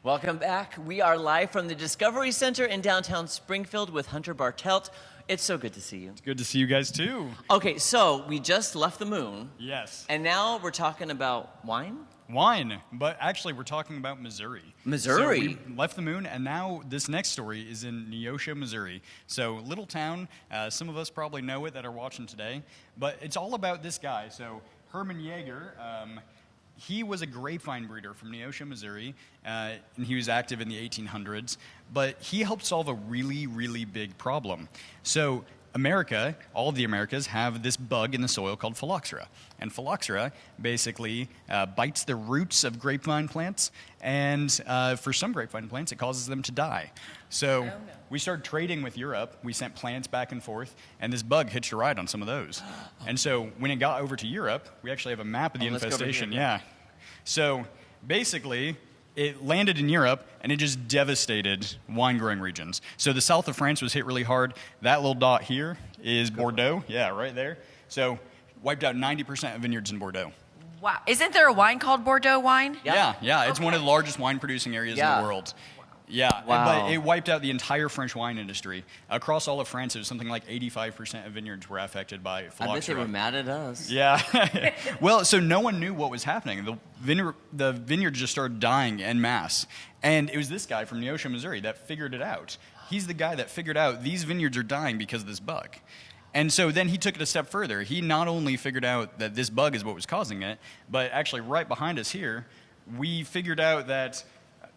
Welcome back. We are live from the Discovery Center in downtown Springfield with Hunter Bartelt. It's so good to see you. It's good to see you guys too. Okay, so we just left the moon. Yes. And now we're talking about wine? Wine, but actually we're talking about Missouri. Missouri? So we left the moon, and now this next story is in Neosho, Missouri. So little town, some of us probably know it that are watching today, but it's all about this guy. So Hermann Jaeger, he was a grapevine breeder from Neosho, Missouri, and he was active in the 1800s, but he helped solve a really, really big problem. So America, all of the Americas, have this bug in the soil called phylloxera. And phylloxera basically bites the roots of grapevine plants, and for some grapevine plants, it causes them to die. So we started trading with Europe. We sent plants back and forth, and this bug hitched a ride on some of those. And so when it got over to Europe, we actually have a map of the infestation. Yeah. So basically, it landed in Europe, and it just devastated wine-growing regions. So the south of France was hit really hard. That little dot here is Bordeaux. Yeah, right there. So wiped out 90% of vineyards in Bordeaux. Wow. Isn't there a wine called Bordeaux wine? Yeah. It's one of the largest wine-producing areas in the world. Yeah, wow. But it wiped out the entire French wine industry. Across all of France, it was something like 85% of vineyards were affected by phylloxera. I bet they were mad at us. Yeah. Well, so no one knew what was happening. The vineyards just started dying en masse. And it was this guy from Neosho, Missouri that figured it out. He's the guy that figured out these vineyards are dying because of this bug. And so then he took it a step further. He not only figured out that this bug is what was causing it, but actually right behind us here, we figured out that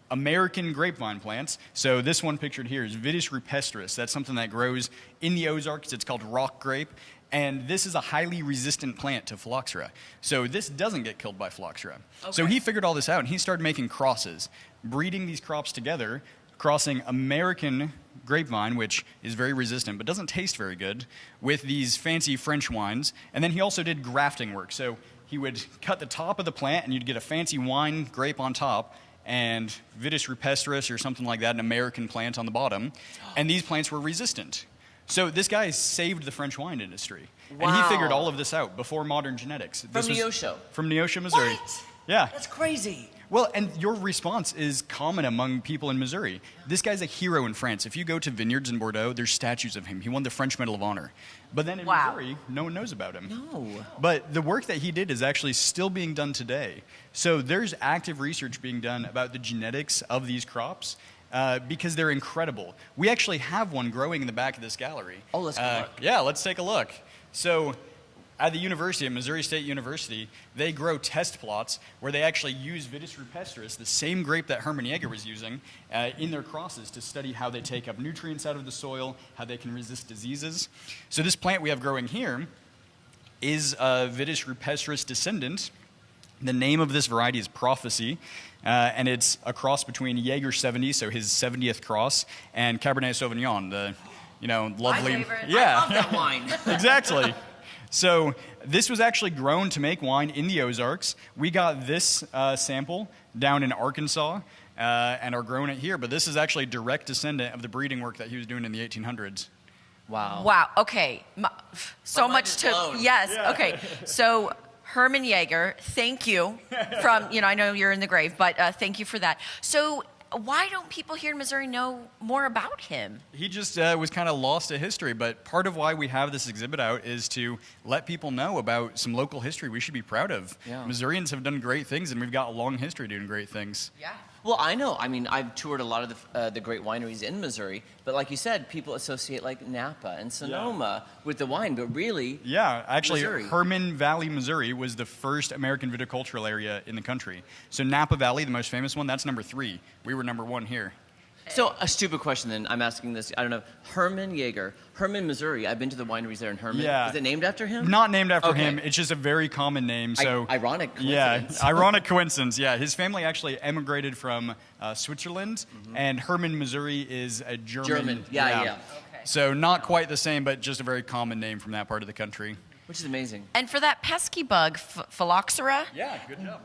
American grapevine plants. So this one pictured here is Vitis rupestris. That's something that grows in the Ozarks. It's called rock grape. And this is a highly resistant plant to phylloxera. So this doesn't get killed by phylloxera. Okay. So he figured all this out, and he started making crosses, breeding these crops together, crossing American grapevine, which is very resistant but doesn't taste very good, with these fancy French wines. And then he also did grafting work. So he would cut the top of the plant, and you'd get a fancy wine grape on top, and Vitis rupestris or something like that, an American plant on the bottom, and these plants were resistant. So this guy saved the French wine industry. Wow. And he figured all of this out before modern genetics. From Neosho? From Neosho, Missouri. What? Yeah. That's crazy. Well, and your response is common among people in Missouri. This guy's a hero in France. If you go to vineyards in Bordeaux, there's statues of him. He won the French Medal of Honor. But then in Missouri, no one knows about him. No. But the work that he did is actually still being done today. So there's active research being done about the genetics of these crops because they're incredible. We actually have one growing in the back of this gallery. Oh, let's go look. Yeah, let's take a look. So at the university, at Missouri State University, they grow test plots where they actually use Vitis rupestris, the same grape that Hermann Jaeger was using, in their crosses to study how they take up nutrients out of the soil, how they can resist diseases. So this plant we have growing here is a Vitis rupestris descendant. The name of this variety is Prophecy, and it's a cross between Jaeger 70, so his 70th cross, and Cabernet Sauvignon, the lovely. My favorite. I love that wine. Exactly. So this was actually grown to make wine in the Ozarks. We got this sample down in Arkansas and are growing it here, but this is actually a direct descendant of the breeding work that he was doing in the 1800s. Wow. Wow. Okay. So My mind much is to. blown. Yes. Yeah. Okay. So Hermann Jaeger, thank you from, I know you're in the grave, but thank you for that. So why don't people here in Missouri know more about him? He just was kind of lost to history, but part of why we have this exhibit out is to let people know about some local history we should be proud of. Yeah. Missourians have done great things, and we've got a long history doing great things. Yeah. Well, I know. I mean, I've toured a lot of the great wineries in Missouri, but like you said, people associate like Napa and Sonoma with the wine, but really, Yeah, actually, Missouri. Hermann Valley, Missouri was the first American viticultural area in the country. So Napa Valley, the most famous one, that's number 3. We were number 1 here. So a stupid question then, I'm asking this, I don't know, Hermann Jaeger, Hermann, Missouri, I've been to the wineries there in Hermann. Yeah. Is it named after him? Not named after Okay. him. It's just a very common name. So Ironic coincidence. Yeah, ironic coincidence. Yeah, his family actually emigrated from Switzerland, and Hermann, Missouri is a German. Yeah. Okay. So not quite the same, but just a very common name from that part of the country. Which is amazing. And for that pesky bug, phylloxera, Yeah, good job.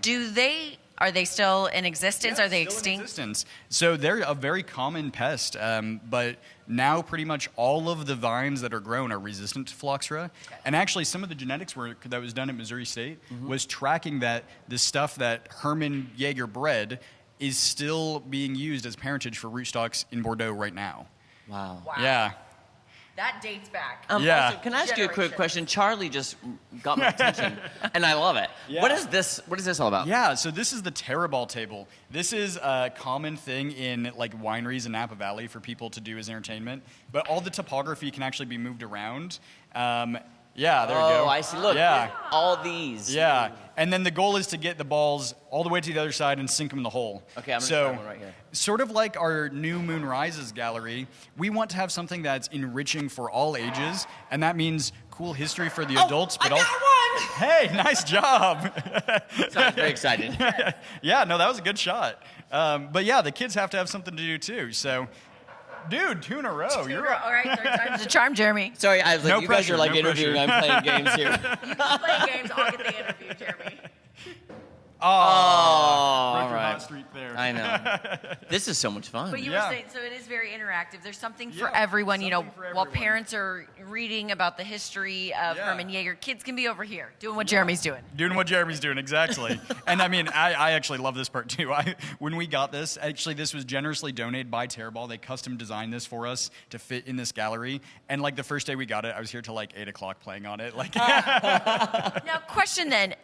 are they still in existence? Yeah, Are they still in extinct? existence. So they're a very common pest, but now pretty much all of the vines that are grown are resistant to phylloxera. Okay. And actually some of the genetics work that was done at Missouri State was tracking that the stuff that Hermann Jaeger bred is still being used as parentage for rootstocks in Bordeaux right now. Wow. Wow. Yeah. That dates back. Yeah. Also, can I ask you a quick Generation. question? Charlie just got my attention, and I love it. Yeah. What is this? What is this all about? Yeah, so this is the Terraball table. This is a common thing in like wineries in Napa Valley for people to do as entertainment, but all the topography can actually be moved around. Yeah, there you go. Oh, I see. Look, Yeah. all these. Yeah, and then the goal is to get the balls all the way to the other side and sink them in the hole. Okay, I'm gonna so, try one right here. Sort of like our New Moon Rises gallery, we want to have something that's enriching for all ages, and that means cool history for the adults. I But got one! Hey, nice job. So I'm very excited. Yeah, no, that was a good shot. But yeah, the kids have to have something to do too. So, dude, 2 in a row. You're All right, third time's a charm, Jeremy. Sorry, I was like, No you guys pressure, are like no interviewing. pressure. I'm playing games here. You can play games. I'll get the interview, Jeremy. Oh, all Broke your right. hot streak there. I know. This is so much fun. But you Yeah. were saying, so it is very interactive. There's something for Yeah, everyone, something for while everyone. parents are reading about the history of Yeah. Hermann Jaeger, kids can be over here doing what Jeremy's doing. Doing what Jeremy's doing, exactly. And I mean, I actually love this part too. When we got this, actually, this was generously donated by Terraball. They custom designed this for us to fit in this gallery. And like the first day we got it, I was here till like 8 o'clock playing on it. Like, Now, question then,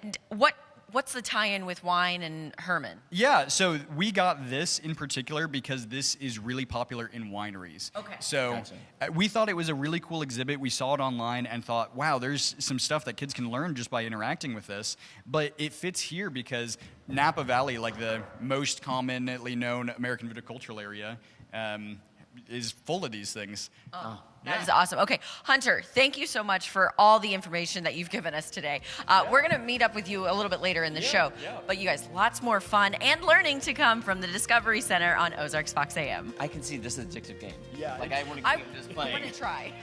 what's the tie-in with wine and Hermann? yeah, so we got this in particular because this is really popular in wineries. Okay. So Gotcha. we thought it was a really cool exhibit. We saw it online and thought, wow, there's some stuff that kids can learn just by interacting with this. But it fits here because Napa Valley, like the most commonly known American viticultural area, is full of these things. That is awesome. Okay, Hunter, thank you so much for all the information that you've given us today. We're going to meet up with you a little bit later in the show. yeah. But you guys, lots more fun and learning to come from the Discovery Center on Ozarks Fox AM. I can see this is an addictive game. Yeah, Like I want to I keep just playing. want to try.